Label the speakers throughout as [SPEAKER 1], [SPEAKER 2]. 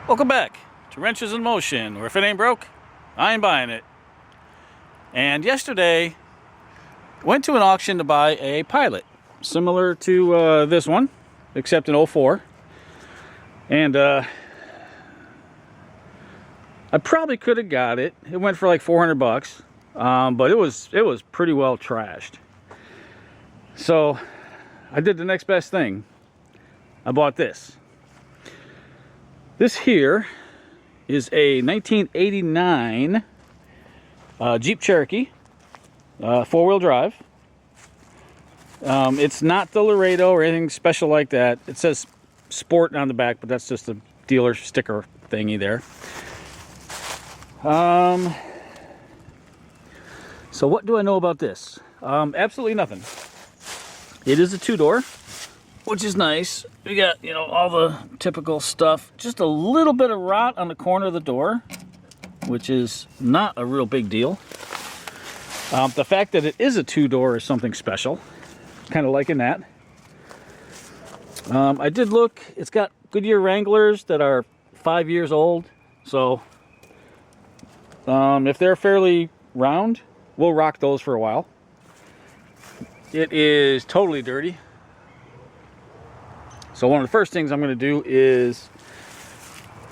[SPEAKER 1] Welcome back to Wrenches in Motion, where if it ain't broke, I ain't buying it. And yesterday, went to an auction to buy a Pilot, similar to this one, except in '04. And I probably could have got it. It went for like 400 bucks, but it was pretty well trashed. So I did the next best thing. I bought this. This here is a 1989 Jeep Cherokee, 4-wheel drive. It's not the Laredo or anything special like that. It says Sport on the back, but that's just a dealer sticker thingy there. So what do I know about this? Absolutely nothing. It is a 2-door, which is nice. We got, all the typical stuff. Just a little bit of rot on the corner of the door, which is not a real big deal. The fact that it is a 2-door is something special. Kind of liking that. I did look. It's got Goodyear Wranglers that are 5 years old. So if they're fairly round, we'll rock those for a while. It is totally dirty. So one of the first things I'm going to do is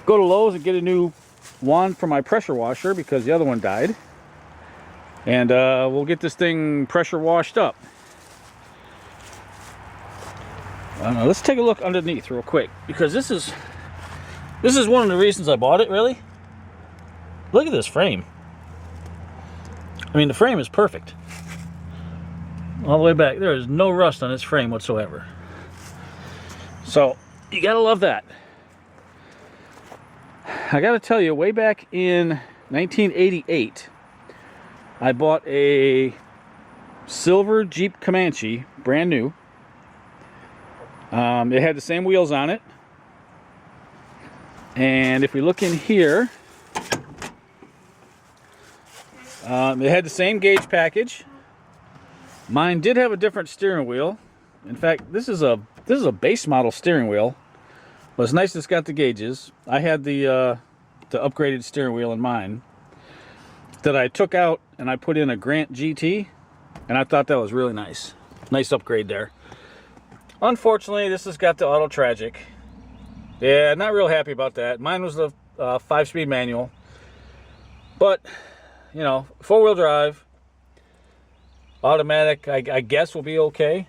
[SPEAKER 1] go to Lowe's and get a new wand for my pressure washer because the other one died. And we'll get this thing pressure washed up. Let's take a look underneath real quick because this is one of the reasons I bought it, really. Look at this frame. I mean, the frame is perfect. All the way back. There is no rust on this frame whatsoever. So, you gotta love that. I gotta tell you, way back in 1988, I bought a silver Jeep Comanche, brand new. It had the same wheels on it. And if we look in here, it had the same gauge package. Mine did have a different steering wheel. In fact, this is a base model steering wheel, but it's nice it's got the gauges. I had the upgraded steering wheel in mine that I took out and I put in a Grant GT, and I thought that was really nice. Nice upgrade there. Unfortunately, this has got the auto tragic. Yeah, not real happy about that. Mine was the 5-speed manual, but 4-wheel drive. Automatic, I guess, will be okay.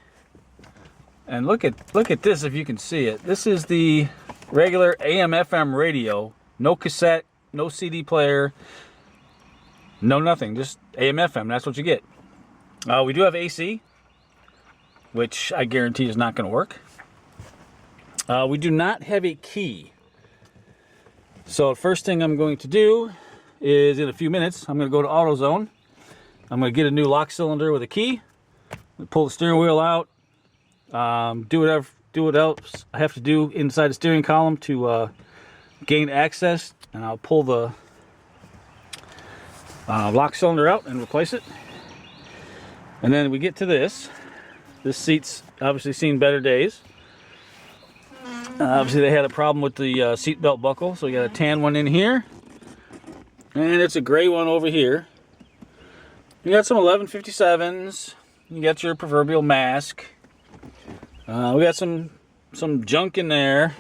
[SPEAKER 1] And look at this, if you can see it. This is the regular AM/FM radio. No cassette, no CD player, no nothing. Just AM/FM. That's what you get. We do have AC, which I guarantee is not going to work. We do not have a key. So the first thing I'm going to do is, in a few minutes, I'm going to go to AutoZone. I'm going to get a new lock cylinder with a key. Pull the steering wheel out. Do what else I have to do inside the steering column to gain access. And I'll pull the lock cylinder out and replace it. And then we get to this. This seat's obviously seen better days. Obviously they had a problem with the seat belt buckle. So we got a tan one in here. And it's a gray one over here. You got some 1157s. You got your proverbial mask. We got some junk in there.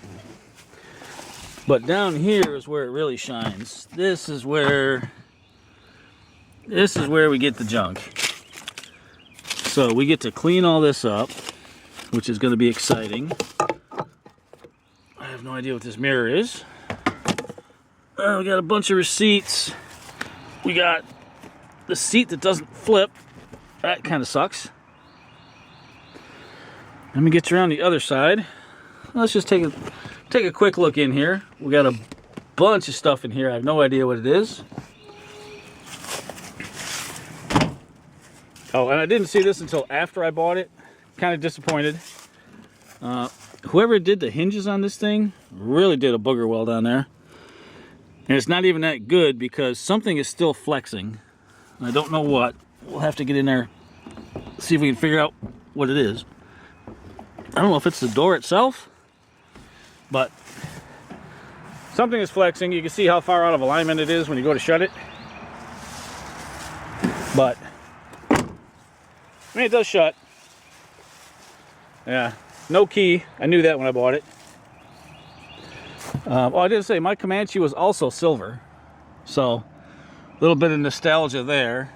[SPEAKER 1] But down here is where it really shines. This is where we get the junk. So we get to clean all this up, which is going to be exciting. I have no idea what this mirror is. We got a bunch of receipts. We got the seat that doesn't flip. That kind of sucks. Let me get you around the other side. Let's just take a quick look in here. We got a bunch of stuff in here. I have no idea what it is. Oh, and I didn't see this until after I bought it. Kind of disappointed. Whoever did the hinges on this thing really did a booger weld on there. And it's not even that good because something is still flexing. I don't know what. We'll have to get in there, see if we can figure out what it is. I don't know if it's the door itself, but something is flexing. You can see how far out of alignment it is when you go to shut it. But, I mean, it does shut. Yeah, no key. I knew that when I bought it. Oh, I didn't say, my Comanche was also silver. So, a little bit of nostalgia there.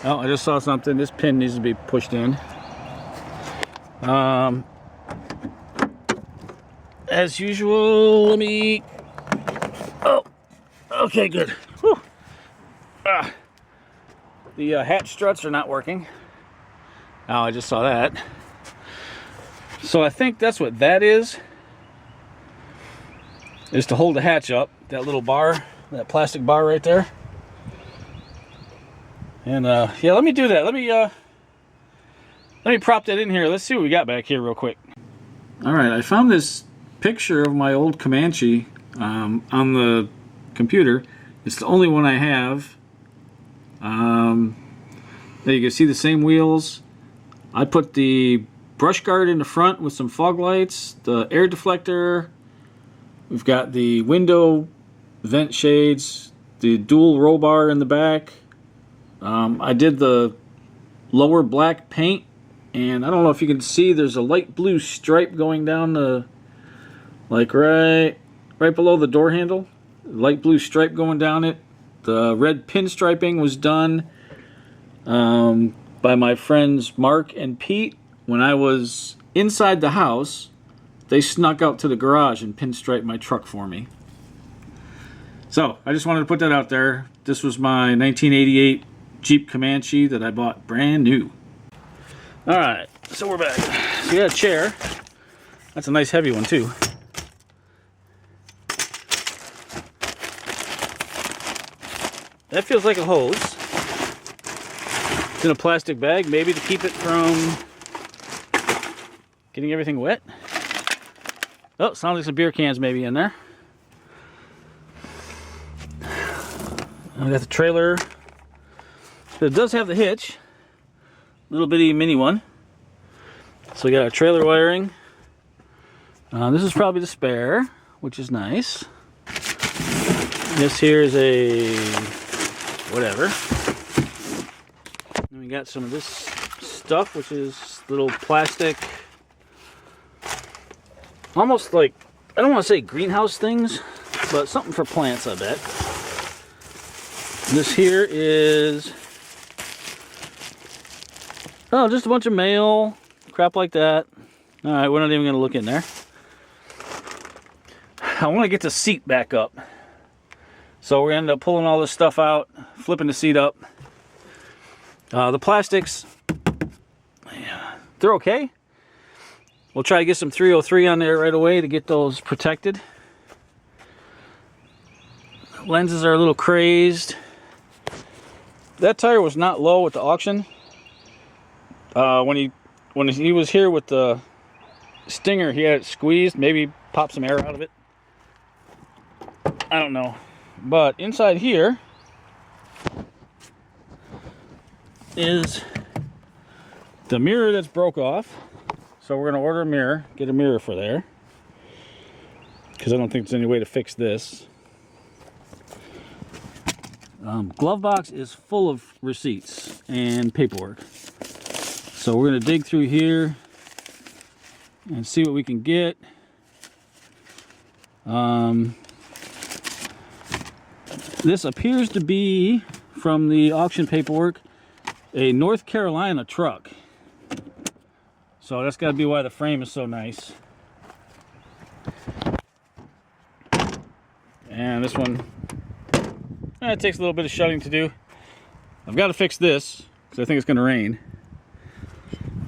[SPEAKER 1] Oh, I just saw something. This pin needs to be pushed in. As usual, let me... Oh, okay, good. Whew. The hatch struts are not working. Oh, I just saw that. So I think that's what that is to hold the hatch up. That little bar, that plastic bar right there. And yeah, let me do that. Let me prop that in here. Let's see what we got back here real quick. All right, I found this picture of my old Comanche on the computer. It's the only one I have. There you can see the same wheels. I put the brush guard in the front with some fog lights, the air deflector. We've got the window vent shades, the dual roll bar in the back. I did the lower black paint, and I don't know if you can see, there's a light blue stripe going down the, like right below the door handle. Light blue stripe going down it. The red pinstriping was done by my friends Mark and Pete. When I was inside the house, they snuck out to the garage and pinstriped my truck for me. So, I just wanted to put that out there. This was my 1988 Jeep Comanche that I bought brand new. Alright, so we're back. So we got a chair. That's a nice heavy one too. That feels like a hose. It's in a plastic bag, maybe to keep it from getting everything wet. Oh, sounds like some beer cans maybe in there. I got the trailer. It does have the hitch. Little bitty mini one. So we got our trailer wiring. This is probably the spare, which is nice. This here is a whatever. And we got some of this stuff, which is little plastic, almost like, I don't want to say greenhouse things, but something for plants, I bet. This here is, oh, just a bunch of mail, crap like that. All right, we're not even going to look in there. I want to get the seat back up. So we're going to end up pulling all this stuff out, flipping the seat up. The plastics, they're okay. We'll try to get some 303 on there right away to get those protected. Lenses are a little crazed. That tire was not low at the auction. When he was here with the Stinger, he had it squeezed. Maybe popped some air out of it. I don't know. But inside here is the mirror that's broke off. So we're going to order a mirror, get a mirror for there. Because I don't think there's any way to fix this. Glove box is full of receipts and paperwork. So we're going to dig through here and see what we can get. This appears to be, from the auction paperwork, a North Carolina truck. So that's got to be why the frame is so nice. And this one, it takes a little bit of shutting to do. I've got to fix this because I think it's going to rain.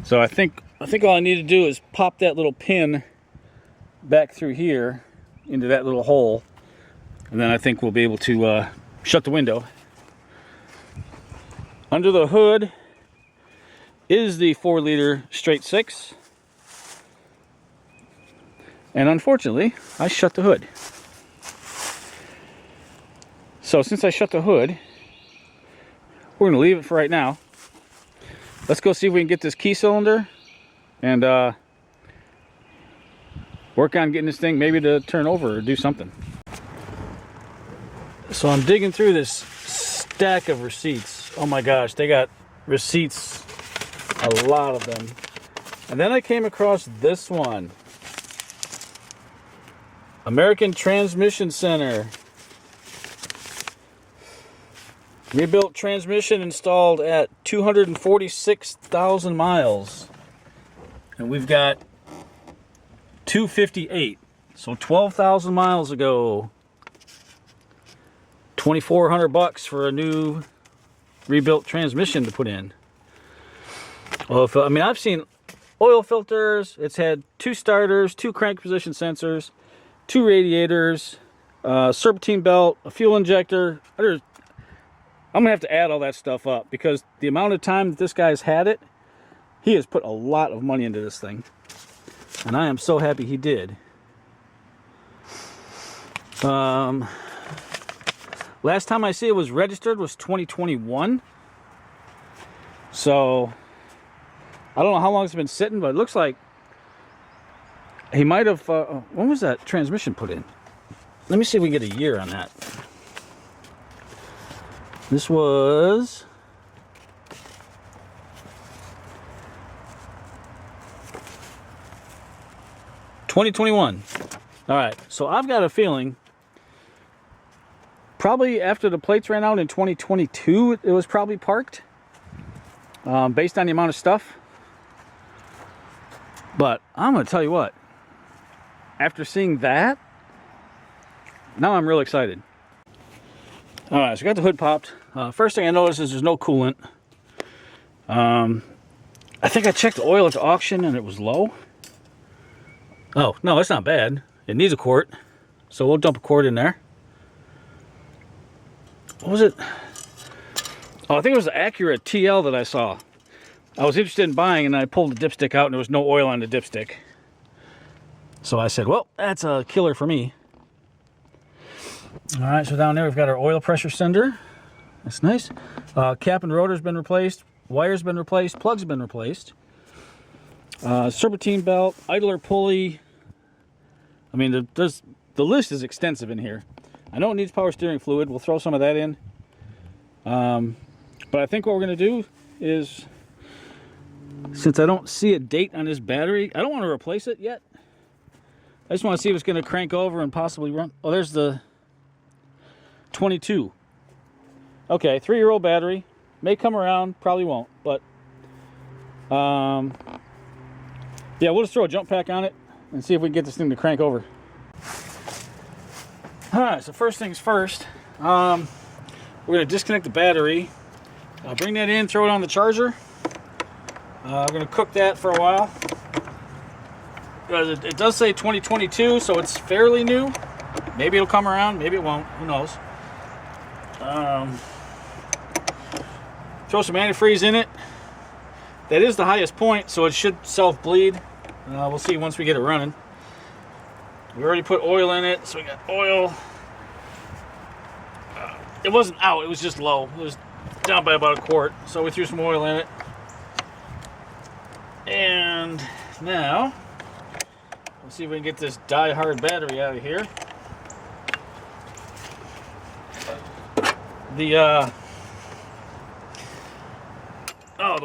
[SPEAKER 1] So I think all I need to do is pop that little pin back through here into that little hole, and then I think we'll be able to shut the window. Under the hood is the 4-liter straight 6, and unfortunately I shut the hood. So since I shut the hood, we're going to leave it for right now. Let's go see if we can get this key cylinder and work on getting this thing maybe to turn over or do something. So I'm digging through this stack of receipts. Oh my gosh, they got receipts, a lot of them. And then I came across this one. American Transmission Center. Rebuilt transmission installed at 246,000 miles. And we've got 258. So 12,000 miles ago. $2,400 for a new rebuilt transmission to put in. Well, I mean, I've seen oil filters. It's had 2 starters, 2 crank position sensors, 2 radiators, serpentine belt, a fuel injector. I'm gonna have to add all that stuff up because the amount of time that this guy's had it, he has put a lot of money into this thing, and I am so happy he did. Last time I see it was registered was 2021. So I don't know how long it's been sitting, but it looks like he might have. When was that transmission put in? Let me see if we can get a year on that. This was 2021. All right, so I've got a feeling probably after the plates ran out in 2022, it was probably parked, based on the amount of stuff. But I'm going to tell you what, after seeing that, now I'm real excited. All right, so I got the hood popped. First thing I noticed is there's no coolant. I think I checked the oil at the auction and it was low. Oh, no, it's not bad. It needs a quart, so we'll dump a quart in there. What was it? Oh, I think it was the Acura TL that I saw. I was interested in buying and I pulled the dipstick out and there was no oil on the dipstick. So I said, well, that's a killer for me. All right, so down there we've got our oil pressure sender. That's nice. Cap and rotor's been replaced. Wire's been replaced. Plugs been replaced. Serpentine belt, idler pulley. I mean, the list is extensive in here. I know it needs power steering fluid. We'll throw some of that in. But I think what we're going to do is, since I don't see a date on this battery, I don't want to replace it yet. I just want to see if it's going to crank over and possibly run. Oh, there's the 22. Okay, 3-year-old battery. May come around, probably won't. But, yeah, we'll just throw a jump pack on it and see if we can get this thing to crank over. Alright, so first things first, we're going to disconnect the battery. I'll bring that in, throw it on the charger. I'm going to cook that for a while. It does say 2022, so it's fairly new. Maybe it'll come around, maybe it won't, who knows. Throw some antifreeze in it. That is the highest point, so it should self-bleed. We'll see once we get it running. We already put oil in it, so we got oil. It wasn't out, it was just low. It was down by about a quart, so we threw some oil in it. And now, let's see if we can get this die-hard battery out of here.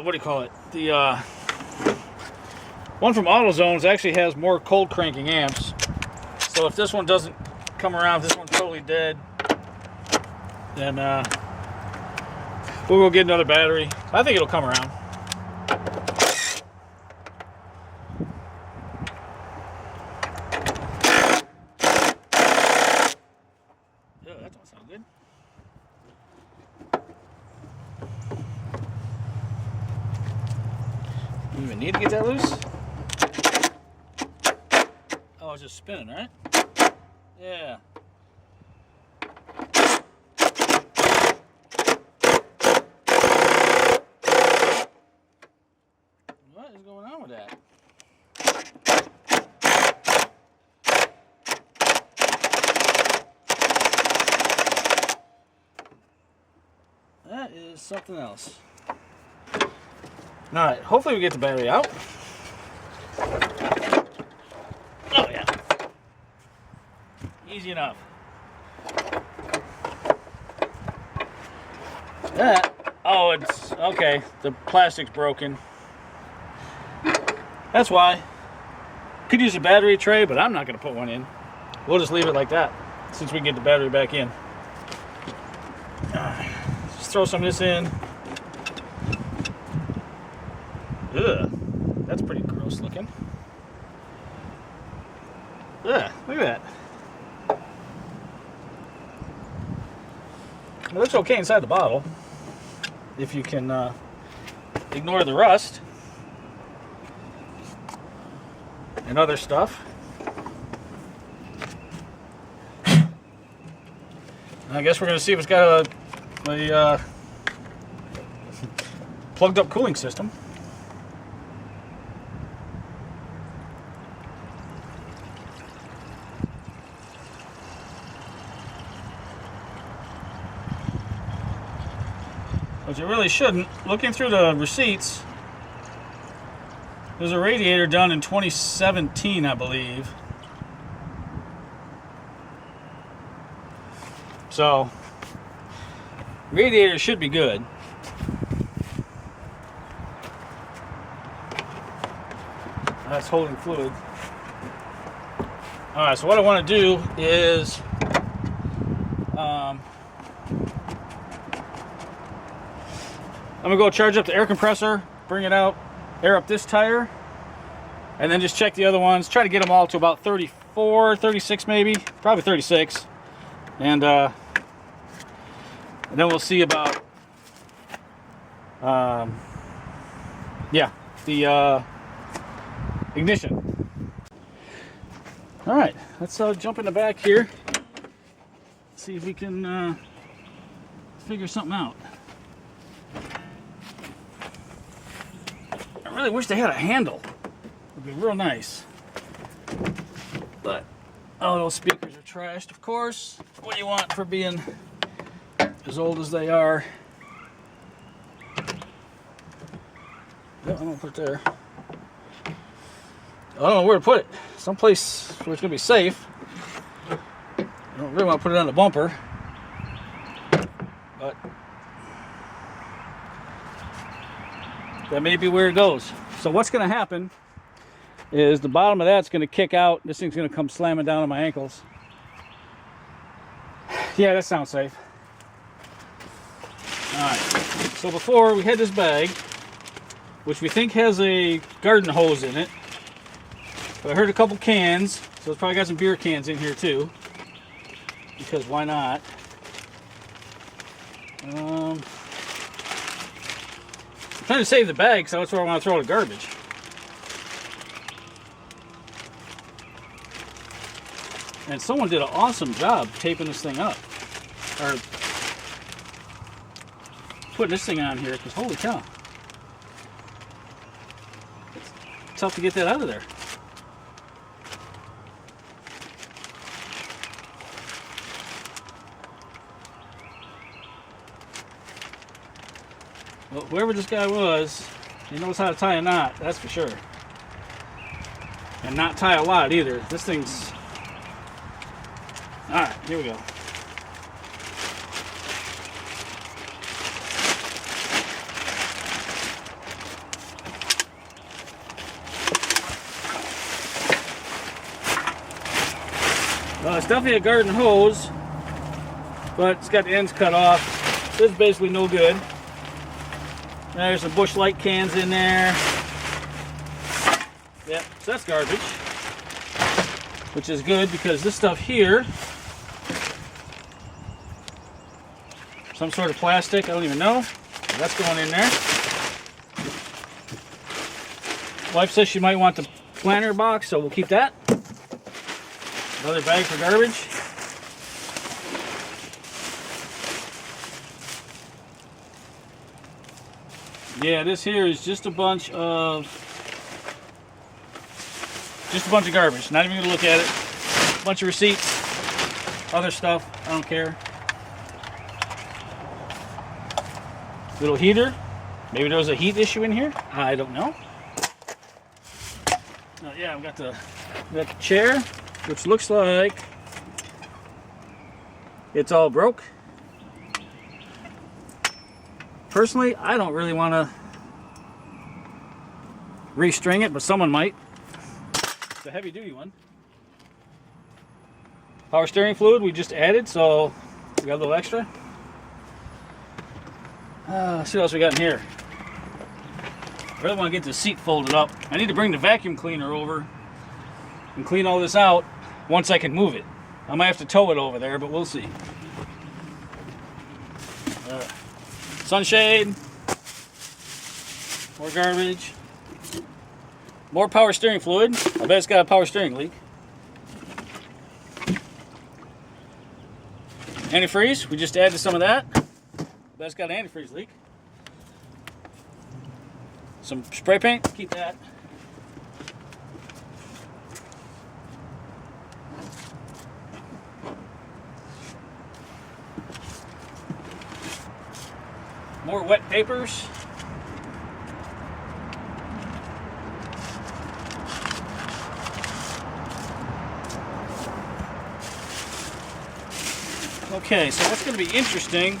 [SPEAKER 1] What do you call it? The one from AutoZone's actually has more cold cranking amps. So if this one doesn't come around, if this one's totally dead, then we'll go get another battery. I think it'll come around. Yeah, that don't sound good. You even need to get that loose? Oh, it's just spinning, right? Yeah. What is going on with that? That is something else. Alright, hopefully we get the battery out. Oh yeah. Easy enough. That, oh, it's, okay, the plastic's broken. That's why. Could use a battery tray, but I'm not going to put one in. We'll just leave it like that, since we can get the battery back in. Just throw some of this in. Ugh, that's pretty gross looking. Ugh, look at that. It looks okay inside the bottle, if you can ignore the rust and other stuff. I guess we're going to see if it's got a plugged up cooling system. Which it really shouldn't. Looking through the receipts, there's a radiator done in 2017, I believe. So, radiator should be good. That's holding fluid. Alright, so what I want to do is I'm going to go charge up the air compressor, bring it out, air up this tire, and then just check the other ones. Try to get them all to about 34, 36 maybe, probably 36. And then we'll see about, yeah, the ignition. All right, let's jump in the back here, see if we can figure something out. I really wish they had a handle. It would be real nice. But, oh, those speakers are trashed, of course. What do you want for being as old as they are? No, I'm gonna put it there. I don't know where to put it. Someplace where it's gonna be safe. I don't really want to put it on the bumper. But that may be where it goes. So what's going to happen is the bottom of that's going to kick out. This thing's going to come slamming down on my ankles. Yeah, that sounds safe. Alright, so before we had this bag, which we think has a garden hose in it. But I heard a couple cans, so it's probably got some beer cans in here too. Because why not? I'm trying to save the bag, so that's where I want to throw the garbage. And someone did an awesome job taping this thing up. Or putting this thing on here, because holy cow. It's tough to get that out of there. Well, whoever this guy was, he knows how to tie a knot, that's for sure. And not tie a lot either. This thing's... Alright, here we go. Well, it's definitely a garden hose, but it's got the ends cut off. This is basically no good. There's some Busch Light cans in there. Yep, so that's garbage. Which is good because this stuff here, some sort of plastic, I don't even know. That's going in there. Wife says she might want the planter box, so we'll keep that. Another bag for garbage. Yeah, this here is just a bunch of garbage. Not even gonna look at it. A bunch of receipts, other stuff. I don't care. Little heater. Maybe there was a heat issue in here. I don't know. Yeah, I've got the chair, which looks like It's all broke. Personally, I don't really want to restring it, but someone might. It's a heavy duty one. Power steering fluid we just added, so we got a little extra. Let's see what else we got in here. I really want to get the seat folded up. I need to bring the vacuum cleaner over and clean all this out once I can move it. I might have to tow it over there, but we'll see. Sunshade. More garbage. More power steering fluid. I bet it's got a power steering leak. Antifreeze. We just added some of that. Bet it's got an antifreeze leak. Some spray paint. Keep that. More wet papers. Okay, so what's going to be interesting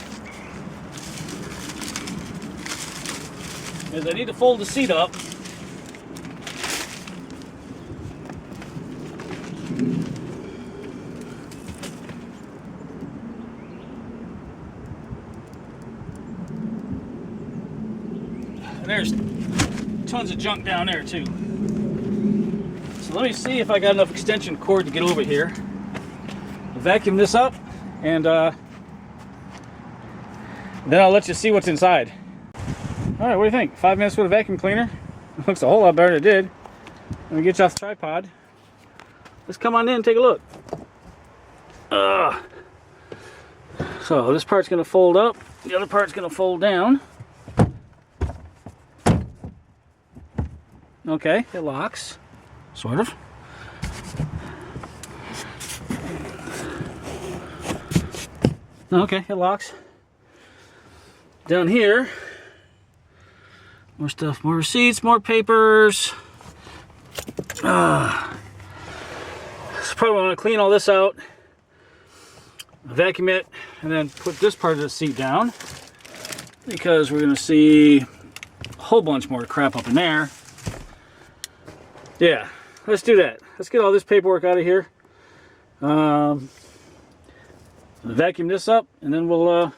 [SPEAKER 1] is I need to fold the seat up. There's tons of junk down there too. So let me see if I got enough extension cord to get over here. Vacuum this up and then I'll let you see what's inside. Alright, what do you think? 5 minutes with a vacuum cleaner? It looks a whole lot better than it did. Let me get you off the tripod. Let's come on in and take a look. So this part's going to fold up. The other part's going to fold down. Okay, it locks, sort of. Okay, it locks. Down here, more stuff, more receipts, more papers. So probably want to clean all this out, vacuum it, and then put this part of the seat down because we're going to see a whole bunch more crap up in there. Yeah, let's do that. Let's get all this paperwork out of here. Vacuum this up, and then we'll...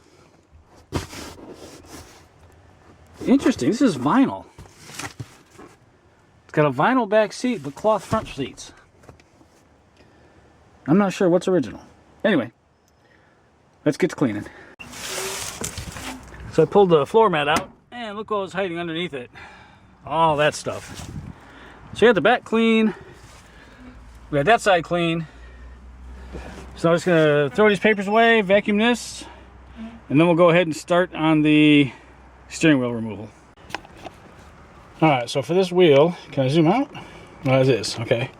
[SPEAKER 1] Interesting, this is vinyl. It's got a vinyl back seat, but cloth front seats. I'm not sure what's original. Anyway, let's get to cleaning. So I pulled the floor mat out, and look what was hiding underneath it. All that stuff. So you got the back clean, we got that side clean. So I'm just gonna throw these papers away, vacuum this, and then we'll go ahead and start on the steering wheel removal. All right, so for this wheel, can I zoom out? No, it is, okay.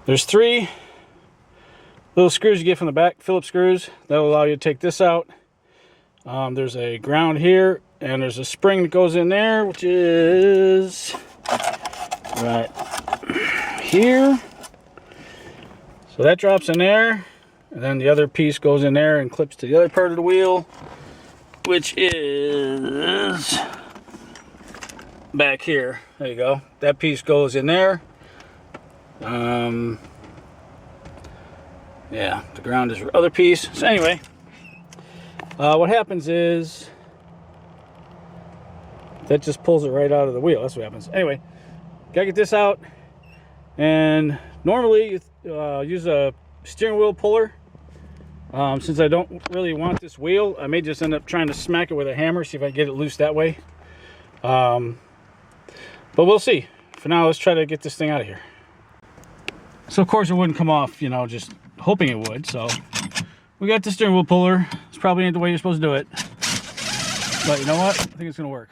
[SPEAKER 1] There's 3 little screws you get from the back, Phillips screws. That'll allow you to take this out. There's a ground here, and there's a spring that goes in there, which is right here. So that drops in there, and then the other piece goes in there and clips to the other part of the wheel, which is back here. There you go. That piece goes in there. Yeah, the ground is the other piece. So anyway, what happens is that just pulls it right out of the wheel. That's what happens. Anyway, gotta get this out, and normally you use a steering wheel puller. Since I don't really want this wheel, I may just end up trying to smack it with a hammer, see if I can get it loose that way. But we'll see. For now, let's try to get this thing out of here. So of course it wouldn't come off, you know, just hoping it would. So we got the steering wheel puller. It's probably ain't the way you're supposed to do it, but you know what? I think it's gonna work.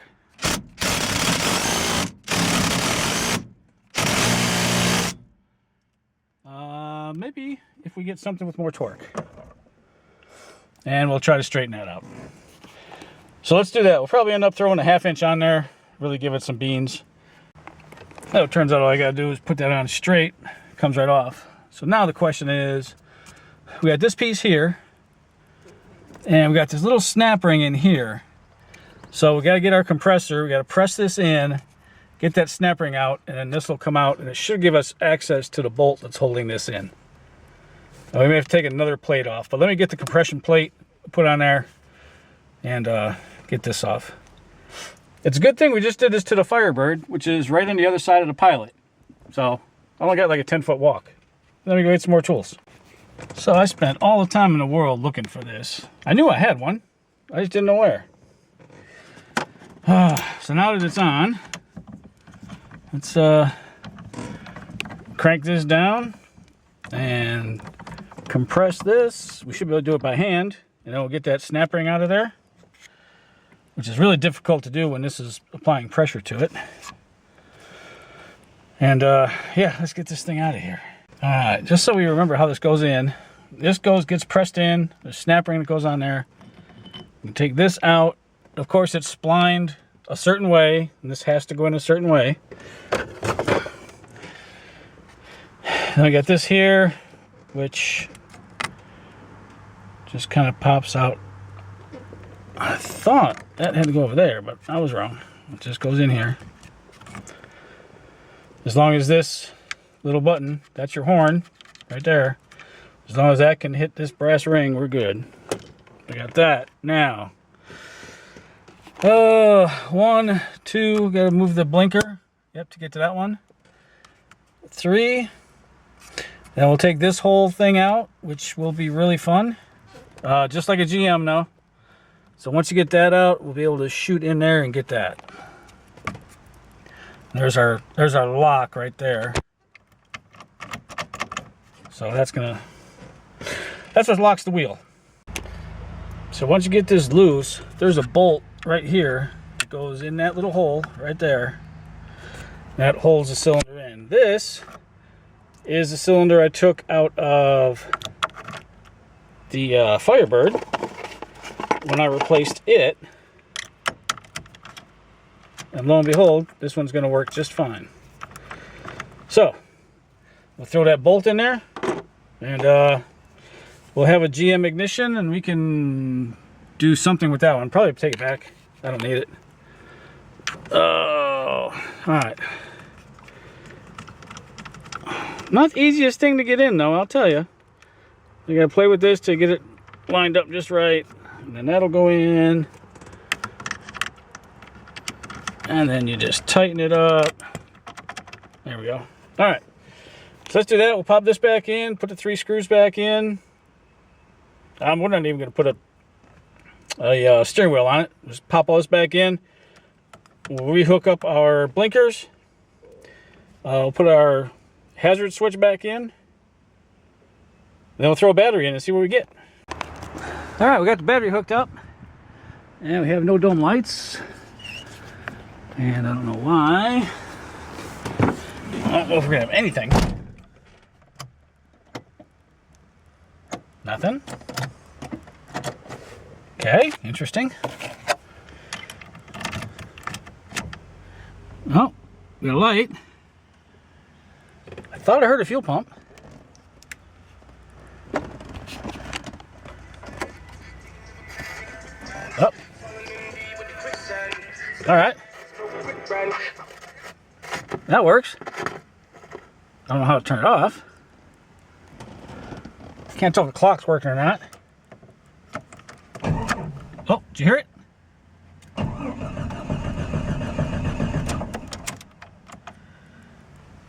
[SPEAKER 1] Maybe if we get something with more torque. And we'll try to straighten that out. So let's do that. We'll probably end up throwing a 1/2 inch on there, really give it some beans. Now it turns out all I gotta do is put that on straight. It comes right off. So now the question is, we got this piece here, And we got this little snap ring in here. So we got to get our compressor, we got to press this in, get that snap ring out, and then this will come out, and it should give us access to the bolt that's holding this in. Now, we may have to take another plate off, but let me get the compression plate put on there and get this off. It's a good thing we just did this to the Firebird, which is right on the other side of the Pilot. So I only got like a 10-foot walk. Let me go get some more tools. So I spent all the time in the world looking for this. I knew I had one, I just didn't know where. So now that it's on, let's crank this down and compress this. We should be able to do it by hand, and then we'll get that snap ring out of there, which is really difficult to do when this is applying pressure to it. And yeah, let's get this thing out of here. All right, just so we remember how this goes in. This gets pressed in, there's a snap ring that goes on there. You can take this out. Of course, it's splined a certain way, and this has to go in a certain way. Then I got this here, which just kind of pops out. I thought that had to go over there, but I was wrong. It just goes in here. As long as this little button, that's your horn right there. As long as that can hit this brass ring, we're good. We got that. Now, 1, 2, gotta move the blinker. Yep, to get to that one. 3. Then we'll take this whole thing out, which will be really fun. Just like a GM now. So once you get that out, we'll be able to shoot in there and get that. There's our lock right there. So that's what locks the wheel. So once you get this loose, there's a bolt right here that goes in that little hole right there. That holds the cylinder in. This is the cylinder I took out of the Firebird when I replaced it. And lo and behold, this one's going to work just fine. So we'll throw that bolt in there, and we'll have a GM ignition, and we can do something with that one. Probably take it back. I don't need it. Oh, all right. Not the easiest thing to get in, though, I'll tell you. You got to play with this to get it lined up just right, and then that'll go in. And then you just tighten it up. There we go. All right. So let's do that. We'll pop this back in, put the 3 screws back in. We're not even going to put a steering wheel on it. Just pop all this back in. We'll rehook up our blinkers. We'll put our hazard switch back in. Then we'll throw a battery in and see what we get. All right, we got the battery hooked up. And we have no dome lights. And I don't know why. I don't know if we're gonna have anything. Nothing. Okay, interesting. Oh, we got a light. I thought I heard a fuel pump. Oh. All right. That works. I don't know how to turn it off. Can't tell if the clock's working or not. Oh, did you hear it?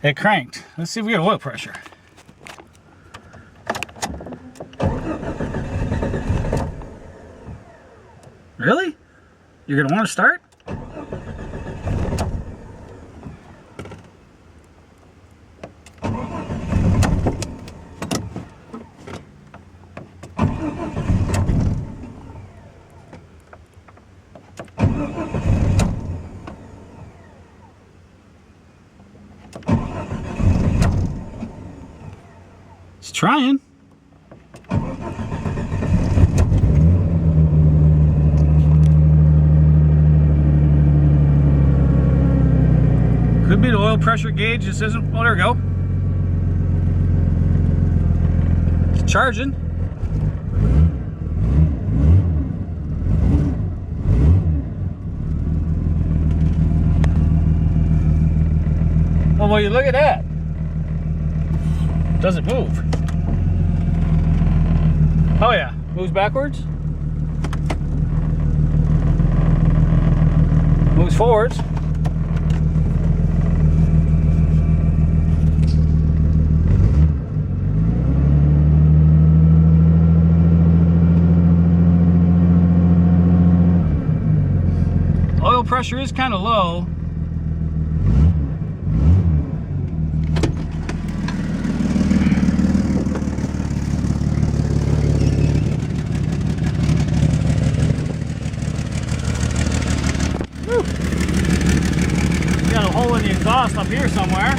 [SPEAKER 1] It cranked. Let's see if we get oil pressure. Really? You're gonna want to start? It's trying. Could be the oil pressure gauge. This isn't. Oh, there we go. It's charging. well, you look at that. Does it move? Oh yeah, moves backwards. Moves forwards. Oil pressure is kind of low. Got a hole in the exhaust up here somewhere.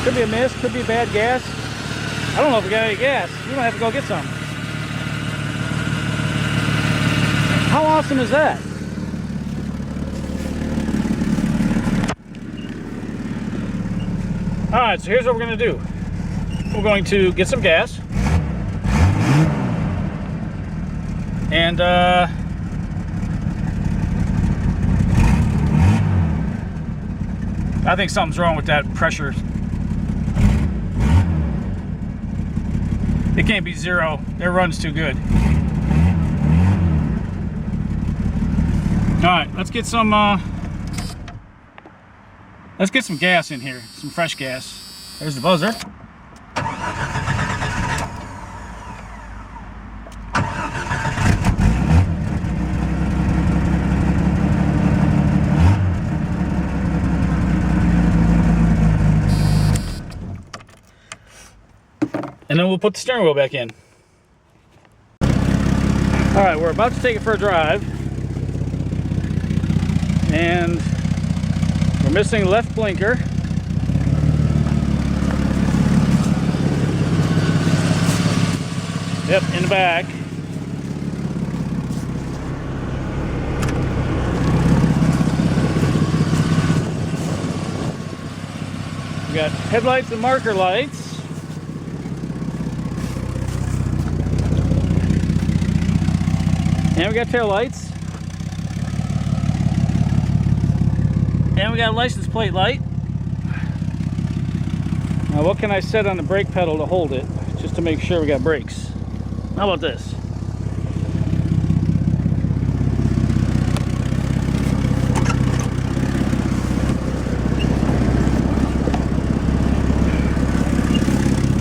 [SPEAKER 1] Could be a mist, could be bad gas. I don't know if we got any gas. We might have to go get some. How awesome is that? Alright, so here's what we're going to do. We're going to get some gas. And I think something's wrong with that pressure. It can't be zero. It runs too good. Alright, let's get some gas in here, some fresh gas. There's the buzzer. And then we'll put the steering wheel back in. Alright, we're about to take it for a drive. And we're missing left blinker. Yep, in the back. We got headlights and marker lights. And we got tail lights. And we got a license plate light. Now what can I set on the brake pedal to hold it, just to make sure we got brakes? How about this?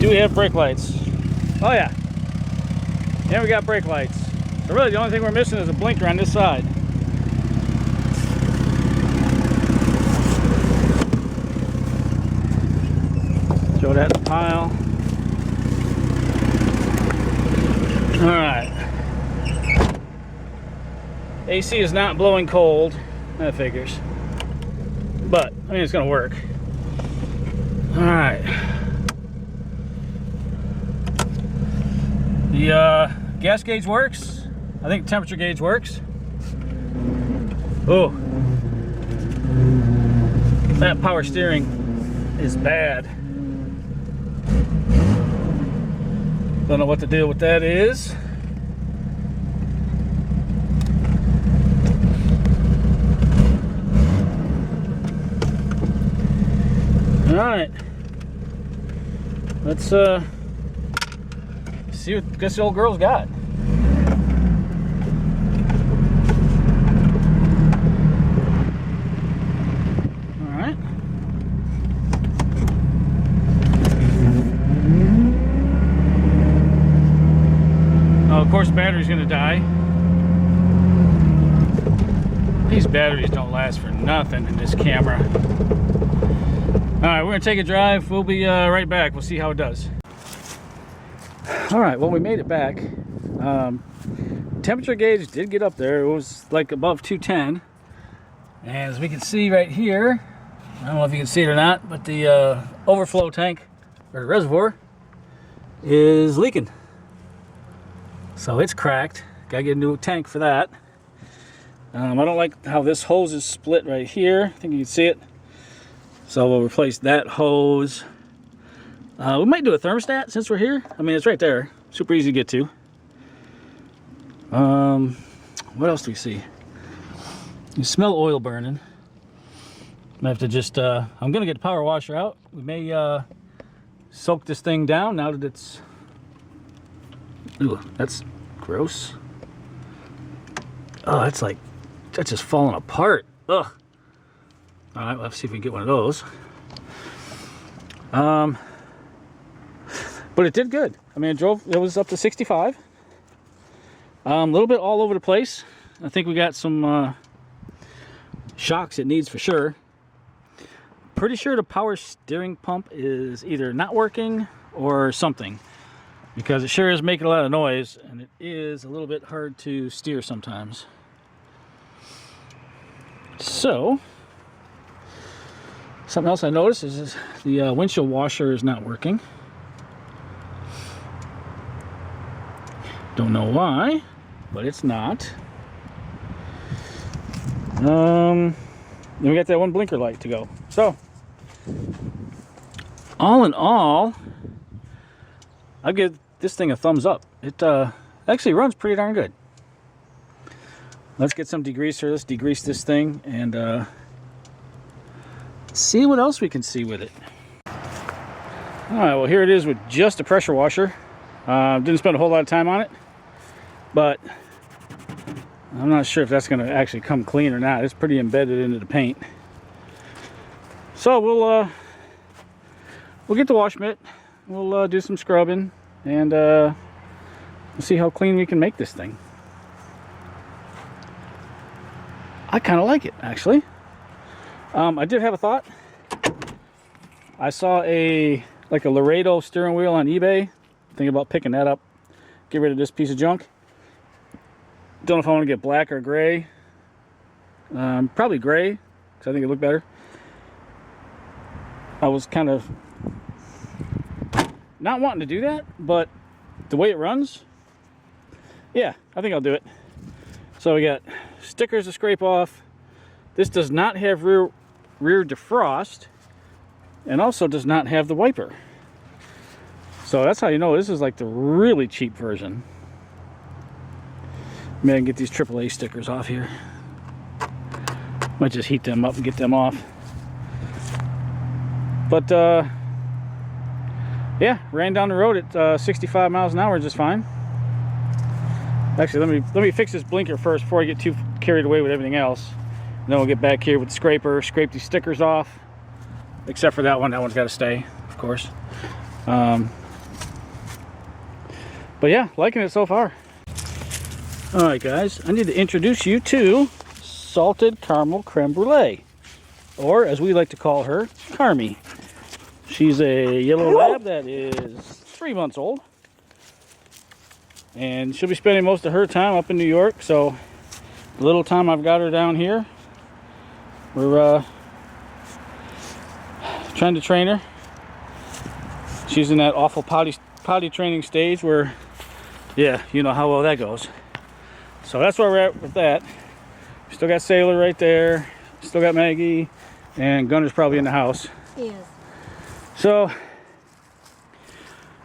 [SPEAKER 1] Do we have brake lights? Oh yeah. And we got brake lights. So really the only thing we're missing is a blinker on this side. Throw that in the pile. Alright. AC is not blowing cold. That figures. But, I mean, it's going to work. Alright. The gas gauge works. I think the temperature gauge works. Oh. That power steering is bad. Don't know what the deal with that is. Alright. Let's see what this old girl's got. Alright. Oh, of course the battery's gonna die. These batteries don't last for nothing in this camera. Alright, we're gonna take a drive. We'll be right back. We'll see how it does. Alright, well, we made it back. Temperature gauge did get up there. It was like above 210. And as we can see right here, I don't know if you can see it or not, but the overflow tank, or the reservoir, is leaking. So it's cracked. Gotta get a new tank for that. I don't like how this hose is split right here. I think you can see it. So we'll replace that hose. We might do a thermostat since we're here. I mean, it's right there. Super easy to get to. What else do we see? You smell oil burning. I have to just, I'm gonna get the power washer out. We may soak this thing down now that it's, ooh, that's gross. Oh, that's just falling apart. Ugh. All right, let's see if we can get one of those. But it did good. I mean, it was up to 65. A little bit all over the place. I think we got some shocks it needs for sure. Pretty sure the power steering pump is either not working or something, because it sure is making a lot of noise and it is a little bit hard to steer sometimes. So, something else I noticed is the windshield washer is not working. Don't know why, but it's not. Then we got that one blinker light to go. So, all in all, I'll give this thing a thumbs up. It actually runs pretty darn good. Let's get some degreaser. Let's degrease this thing and see what else we can see with it. All right, well, here it is with just a pressure washer. Didn't spend a whole lot of time on it, but I'm not sure if that's going to actually come clean or not. It's pretty embedded into the paint. So we'll get the wash mitt. We'll do some scrubbing and we'll see how clean we can make this thing. I kind of like it, actually. I did have a thought. I saw a Laredo steering wheel on eBay. Thinking about picking that up. Get rid of this piece of junk. Don't know if I want to get black or gray. Probably gray, because I think it looked better. I was kind of not wanting to do that, but the way it runs, yeah, I think I'll do it. So we got stickers to scrape off. This does not have rear defrost, and also does not have the wiper. So that's how you know this is like the really cheap version. Maybe I can get these AAA stickers off here. Might just heat them up and get them off. But yeah, ran down the road at 65 miles an hour just fine. Actually, let me fix this blinker first before I get too carried away with everything else. And then we'll get back here with the scraper, scrape these stickers off. Except for that one. That one's got to stay, of course. But yeah, liking it so far. Alright guys, I need to introduce you to Salted Caramel Creme Brulee. Or, as we like to call her, Carmy. She's a yellow lab that is 3 months old. And she'll be spending most of her time up in New York, so the little time I've got her down here, we're trying to train her. She's in that awful potty training stage where, yeah, you know how well that goes. So that's where we're at with that. Still got Sailor right there. Still got Maggie. And Gunner's probably in the house.
[SPEAKER 2] Yes.
[SPEAKER 1] So,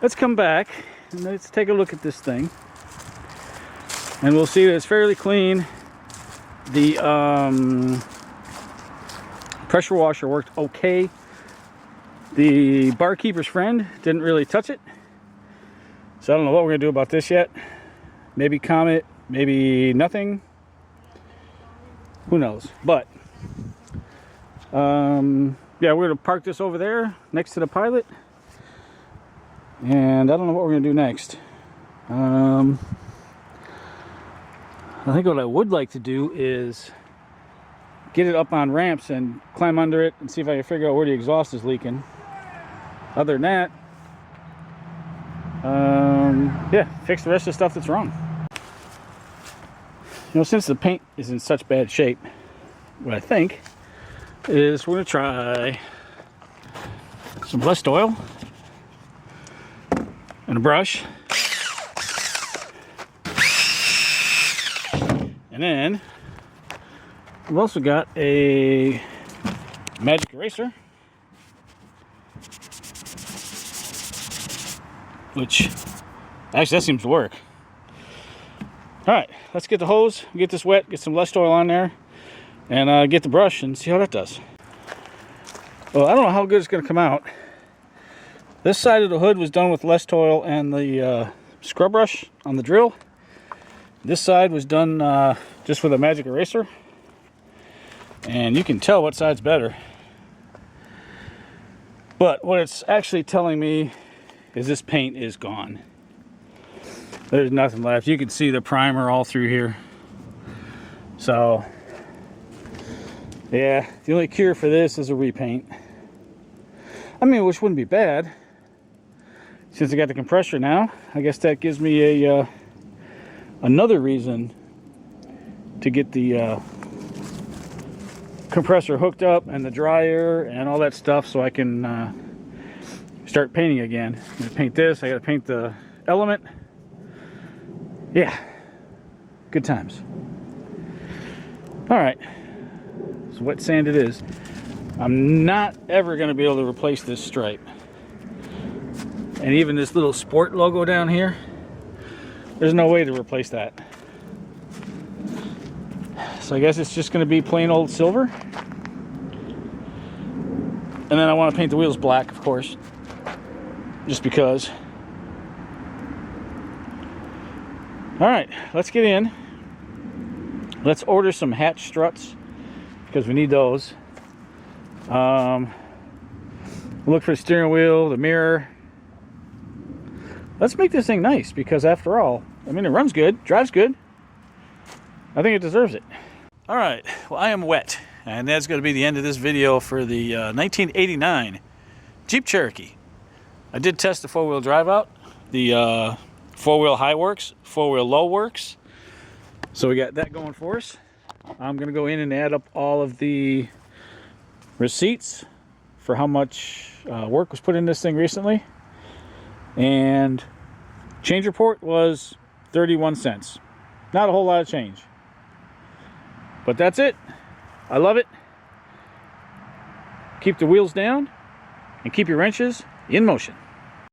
[SPEAKER 1] let's come back and let's take a look at this thing. And we'll see that it's fairly clean. The pressure washer worked okay. The barkeeper's friend didn't really touch it. So I don't know what we're gonna do about this yet. Maybe comment, maybe nothing. Who knows? But yeah, we're gonna park this over there next to the Pilot. And I don't know what we're gonna do next. I think what I would like to do is get it up on ramps and climb under it and see if I can figure out where the exhaust is leaking. Other than that, yeah, fix the rest of the stuff that's wrong. You know, since the paint is in such bad shape, what I think is we're gonna try some blessed oil and a brush, and then we've also got a magic eraser, which actually that seems to work. All right, let's get the hose, get this wet, get some Lest oil on there, and get the brush and see how that does. Well, I don't know how good it's going to come out. This side of the hood was done with Lest oil and the scrub brush on the drill. This side was done just with a magic eraser. And you can tell what side's better. But what it's actually telling me is this paint is gone. There's nothing left. You can see the primer all through here. So, yeah, the only cure for this is a repaint. I mean, which wouldn't be bad. Since I got the compressor now, I guess that gives me a another reason to get the compressor hooked up and the dryer and all that stuff so I can start painting again. I'm gonna paint this, I gotta paint the element. Yeah, good times. All right, so wet sand it is. I'm not ever gonna be able to replace this stripe. And even this little sport logo down here, there's no way to replace that. So I guess it's just gonna be plain old silver. And then I wanna paint the wheels black, of course, just because. All right, let's get in. Let's order some hatch struts because we need those. Look for the steering wheel, the mirror. Let's make this thing nice because after all, I mean, it runs good, drives good. I think it deserves it. All right, well, I am wet, and that's going to be the end of this video for the 1989 Jeep Cherokee. I did test the four-wheel drive out. The four-wheel high works, four-wheel low works. So we got that going for us. I'm going to go in and add up all of the receipts for how much work was put in this thing recently. And change report was 31 cents. Not a whole lot of change. But that's it. I love it. Keep the wheels down and keep your wrenches in motion.